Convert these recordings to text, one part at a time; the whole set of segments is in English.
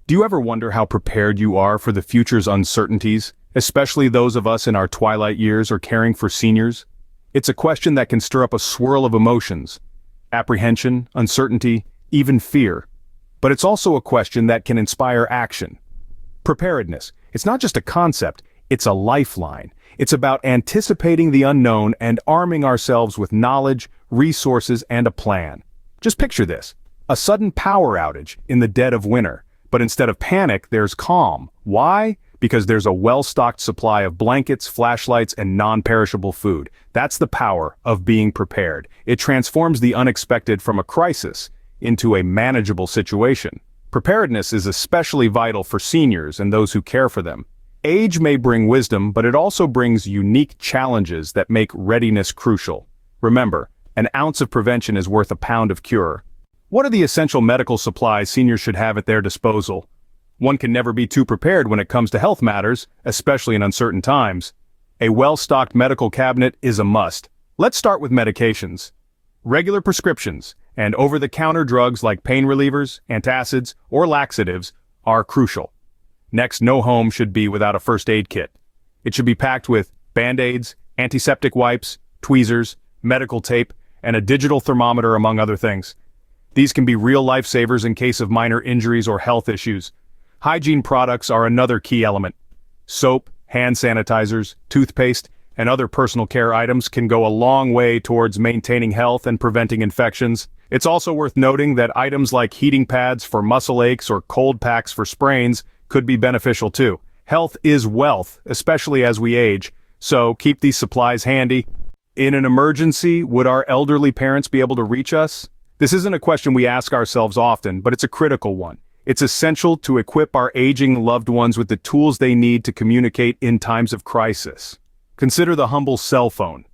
Do you ever wonder how prepared you are for the future's uncertainties, especially those of us in our twilight years or caring for seniors? It's a question that can stir up a swirl of emotions: apprehension, uncertainty, even fear. But it's also a question that can inspire action. Preparedness. It's not just a concept, it's a lifeline. It's about anticipating the unknown and arming ourselves with knowledge, resources, and a plan. Just picture this: a sudden power outage in the dead of winter. But instead of panic, there's calm. Why? Because there's a well-stocked supply of blankets, flashlights, and non-perishable food. That's the power of being prepared. It transforms the unexpected from a crisis into a manageable situation. Preparedness is especially vital for seniors and those who care for them. Age may bring wisdom, but it also brings unique challenges that make readiness crucial. Remember, an ounce of prevention is worth a pound of cure. What are the essential medical supplies seniors should have at their disposal? One can never be too prepared when it comes to health matters, especially in uncertain times. A well-stocked medical cabinet is a must. Let's start with medications. Regular prescriptions and over-the-counter drugs like pain relievers, antacids, or laxatives are crucial. Next, no home should be without a first aid kit. It should be packed with Band-Aids, antiseptic wipes, tweezers, medical tape, and a digital thermometer, among other things. These can be real lifesavers in case of minor injuries or health issues. Hygiene products are another key element. Soap, hand sanitizers, toothpaste, and other personal care items can go a long way towards maintaining health and preventing infections. It's also worth noting that items like heating pads for muscle aches or cold packs for sprains could be beneficial too. Health is wealth, especially as we age, so keep these supplies handy. In an emergency, would our elderly parents be able to reach us? This isn't a question we ask ourselves often, but it's a critical one. It's essential to equip our aging loved ones with the tools they need to communicate in times of crisis. Consider the humble cell phone.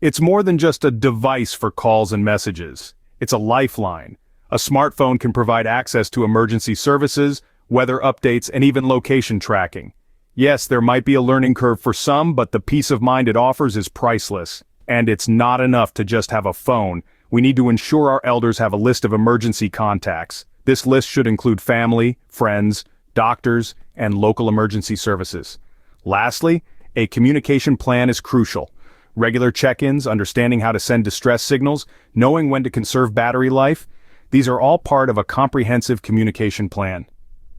It's more than just a device for calls and messages. It's a lifeline. A smartphone can provide access to emergency services, weather updates, and even location tracking. Yes, there might be a learning curve for some, but the peace of mind it offers is priceless. And it's not enough to just have a phone. We need to ensure our elders have a list of emergency contacts. This list should include family, friends, doctors, and local emergency services. Lastly, a communication plan is crucial. Regular check-ins, understanding how to send distress signals, knowing when to conserve battery life, these are all part of a comprehensive communication plan.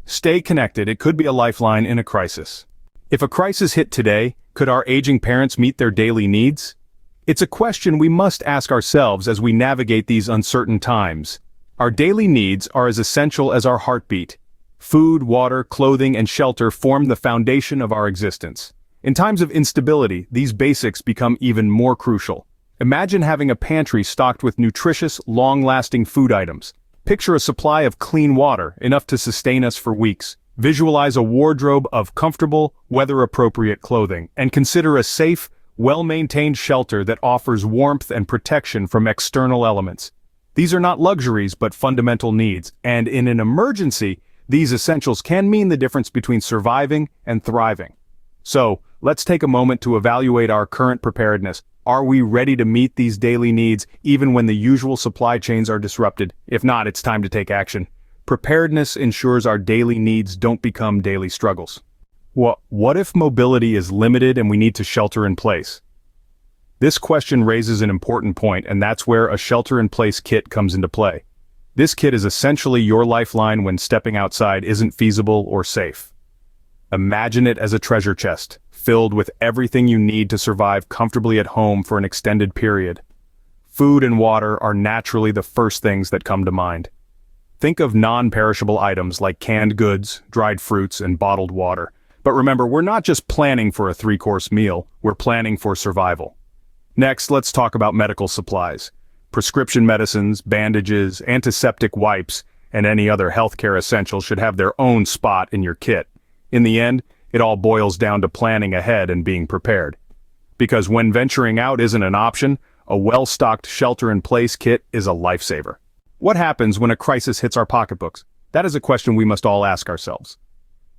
Stay connected. It could be a lifeline in a crisis. If a crisis hit today, could our aging parents meet their daily needs? It's a question we must ask ourselves as we navigate these uncertain times. Our daily needs are as essential as our heartbeat. Food, water, clothing, and shelter form the foundation of our existence. In times of instability, these basics become even more crucial. Imagine having a pantry stocked with nutritious, long-lasting food items. Picture a supply of clean water, enough to sustain us for weeks. Visualize a wardrobe of comfortable, weather-appropriate clothing, and consider a safe, well-maintained shelter that offers warmth and protection from external elements. These are not luxuries but fundamental needs, and in an emergency, these essentials can mean the difference between surviving and thriving. So, let's take a moment to evaluate our current preparedness. Are we ready to meet these daily needs even when the usual supply chains are disrupted? If not, it's time to take action. Preparedness ensures our daily needs don't become daily struggles. What if mobility is limited and we need to shelter in place? This question raises an important point, and that's where a shelter-in-place kit comes into play. This kit is essentially your lifeline when stepping outside isn't feasible or safe. Imagine it as a treasure chest, filled with everything you need to survive comfortably at home for an extended period. Food and water are naturally the first things that come to mind. Think of non-perishable items like canned goods, dried fruits, and bottled water. But remember, we're not just planning for a 3-course meal, we're planning for survival. Next, let's talk about medical supplies. Prescription medicines, bandages, antiseptic wipes, and any other healthcare essentials should have their own spot in your kit. In the end, it all boils down to planning ahead and being prepared. Because when venturing out isn't an option, a well-stocked shelter-in-place kit is a lifesaver. What happens when a crisis hits our pocketbooks? That is a question we must all ask ourselves.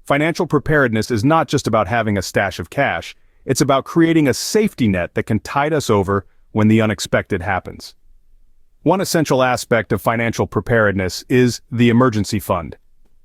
Financial preparedness is not just about having a stash of cash, it's about creating a safety net that can tide us over when the unexpected happens. One essential aspect of financial preparedness is the emergency fund.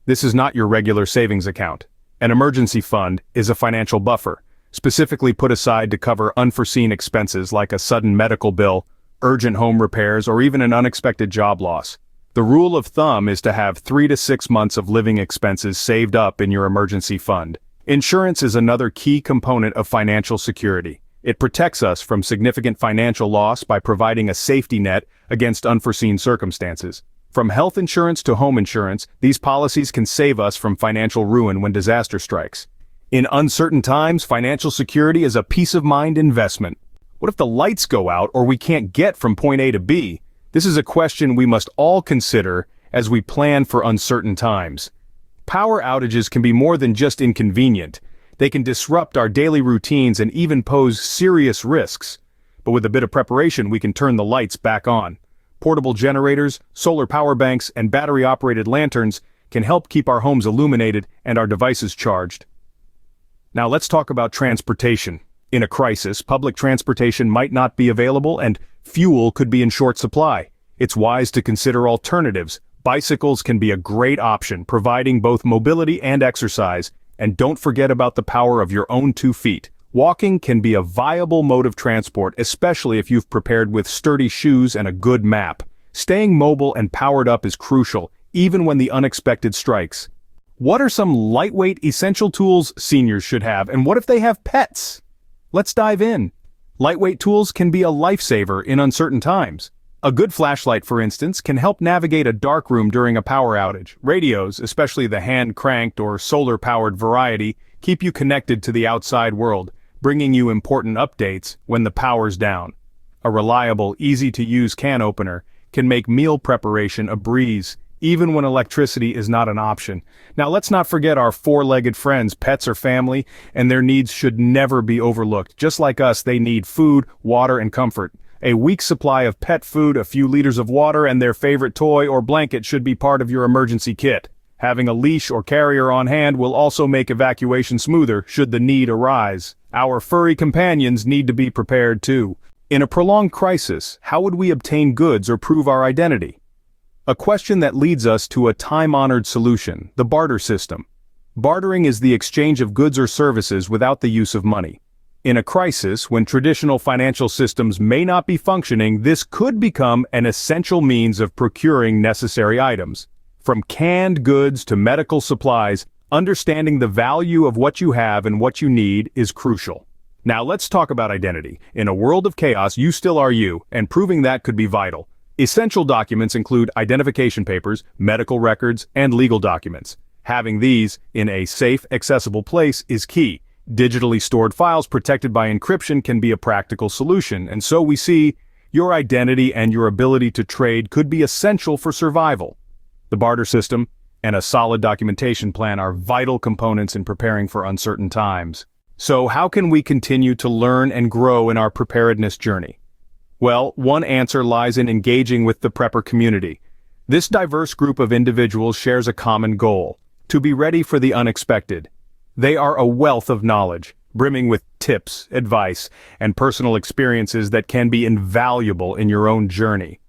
This is not your regular savings account. An emergency fund is a financial buffer, specifically put aside to cover unforeseen expenses like a sudden medical bill, urgent home repairs, or even an unexpected job loss. The rule of thumb is to have 3 to 6 months of living expenses saved up in your emergency fund. Insurance is another key component of financial security. It protects us from significant financial loss by providing a safety net against unforeseen circumstances. From health insurance to home insurance, these policies can save us from financial ruin when disaster strikes. In uncertain times, financial security is a peace of mind investment. What if the lights go out or we can't get from point A to B? This is a question we must all consider as we plan for uncertain times. Power outages can be more than just inconvenient. They can disrupt our daily routines and even pose serious risks. But with a bit of preparation, we can turn the lights back on. Portable generators, solar power banks, and battery-operated lanterns can help keep our homes illuminated and our devices charged. Now let's talk about transportation. In a crisis, public transportation might not be available and fuel could be in short supply. It's wise to consider alternatives. Bicycles can be a great option, providing both mobility and exercise. And don't forget about the power of your own 2 feet. Walking can be a viable mode of transport, especially if you've prepared with sturdy shoes and a good map. Staying mobile and powered up is crucial, even when the unexpected strikes. What are some lightweight essential tools seniors should have, and what if they have pets? Let's dive in. Lightweight tools can be a lifesaver in uncertain times. A good flashlight, for instance, can help navigate a dark room during a power outage. Radios, especially the hand-cranked or solar-powered variety, keep you connected to the outside world, bringing you important updates when the power's down. A reliable, easy-to-use can opener can make meal preparation a breeze, even when electricity is not an option. Now let's not forget our 4-legged friends. Pets are family, and their needs should never be overlooked. Just like us, they need food, water, and comfort. A week's supply of pet food, a few liters of water, and their favorite toy or blanket should be part of your emergency kit. Having a leash or carrier on hand will also make evacuation smoother should the need arise. Our furry companions need to be prepared too. In a prolonged crisis, how would we obtain goods or prove our identity? A question that leads us to a time-honored solution, the barter system. Bartering is the exchange of goods or services without the use of money. In a crisis, when traditional financial systems may not be functioning, this could become an essential means of procuring necessary items. From canned goods to medical supplies, understanding the value of what you have and what you need is crucial. Now let's talk about identity. In a world of chaos, you still are you, and proving that could be vital. Essential documents include identification papers, medical records, and legal documents. Having these in a safe, accessible place is key. Digitally stored files protected by encryption can be a practical solution, and so we see your identity and your ability to trade could be essential for survival. The barter system and a solid documentation plan are vital components in preparing for uncertain times. So how can we continue to learn and grow in our preparedness journey? Well, one answer lies in engaging with the prepper community. This diverse group of individuals shares a common goal: to be ready for the unexpected. They are a wealth of knowledge, brimming with tips, advice, and personal experiences that can be invaluable in your own journey.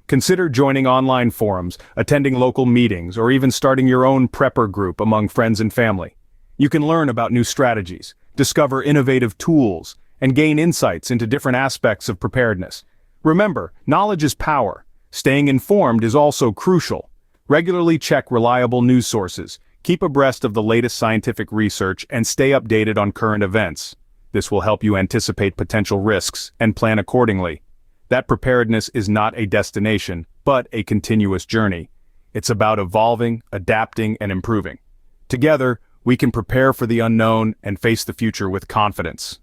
Consider joining online forums, attending local meetings, or even starting your own prepper group among friends and family. You can learn about new strategies, discover innovative tools, and gain insights into different aspects of preparedness. Remember, knowledge is power. Staying informed is also crucial. Regularly check reliable news sources. Keep abreast of the latest scientific research and stay updated on current events. This will help you anticipate potential risks and plan accordingly. That preparedness is not a destination, but a continuous journey. It's about evolving, adapting, and improving. Together, we can prepare for the unknown and face the future with confidence.